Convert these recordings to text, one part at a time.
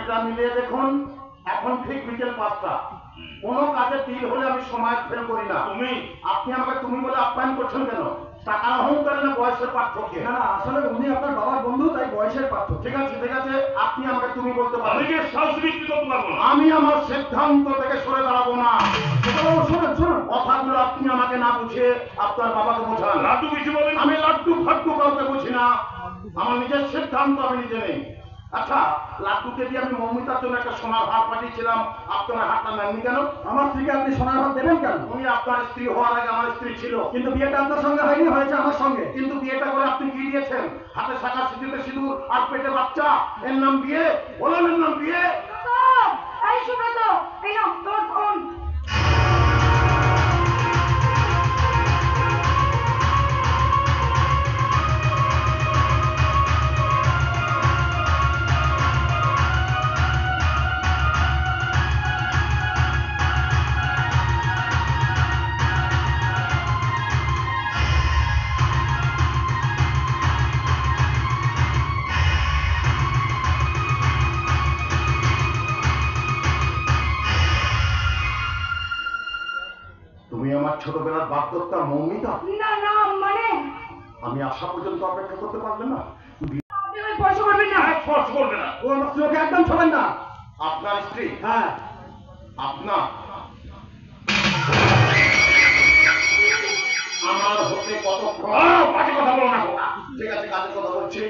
ঘড়িটা মিলিয়ে দেখুন, এখন ঠিক বিকেল 5টা। কোনো কাজে দেরি হলে আমি সময় ফেল করি না। আপনি আমাকে তুমি বলে আপ্যায়ন করছেন কেন? টাকার অহংকার না বয়সের পার্থক্য? না না, আসলে উনি আপনার বাবার বন্ধু, তাই বয়সের পার্থক্য। ঠিক আছে ঠিক আছে, আপনি আমাকে তুমি বলতে পারেন। আমি শ্বাস বিক্রি করতে পারবো না। আমি আমার সিদ্ধান্ত থেকে সরে দাঁড়াবো না। শুনুন শুনুন, কথাগুলো আপনি আমাকে না বুঝে আপনার বাবাকে বোঝান। লাড্ডু কিছু বলেন। আমি লাড্ডু ফাড্ডু কাউকে বুঝি না, আমার নিজের সিদ্ধান্ত আমি নিজে নেই। আচ্ছা, লাড্ডুকে দিয়ে আমি মৌমিতার জন্য একটা সোনার হার পাঠিয়েছিলাম, আপনার হারটা নেননি কেন? আমার স্ত্রীকে আপনি সোনার হার দেবেন কেন? উনি আপনার স্ত্রী হওয়ার আগে আমার স্ত্রী ছিল। কিন্তু বিয়েটা আপনার সঙ্গে হয়নি, হয়েছে আমার সঙ্গে। কিন্তু বিয়েটা করে আপনি কি দিয়েছেন? হাতে শাখা, সিঁদুরে সিঁদুর, আর পেটে বাচ্চা। এর নাম বিয়ে? বলেন এর নাম বিয়ে? এই সুব্রত, এই নাও তোর ফোন। তুমি আমার ছোটবেলার বাগদত্তা মৌমিতা? না না, মানে আমি আসা পর্যন্ত অপেক্ষা করতে পারবে না? আপনি আমায় স্পর্শ করবেন না। স্পর্শ করবে না। ও আমার স্ত্রীকে একদম ছবেন না। আপনার স্ত্রী? হ্যাঁ। আপনার? আমার হতে কতক্ষণ? বাকি কথা বলো না। ঠিক আছে, কাজের কথা বলছি।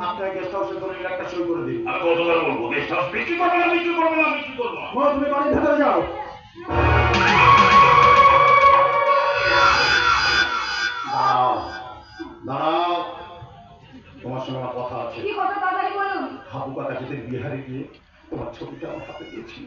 আপনার গেস্ট হাউসে দলিল একটা সই করে দিন। আমি কতবার বলবো গেস্ট হাউস বিক্রি করবো না, বিক্রি করবো না, বিক্রি করবো না। ও, তুমি বাড়ির ভেতরে যাও। দাঁড়াও দাঁড়াও, তোমার সঙ্গে আমার কথা আছে। কি কথা তাড়াতাড়ি বলুন। হাবু কাকা যেদিন বিহারে গিয়ে তোমার ছবিটা আমার হাতে দিয়েছিল,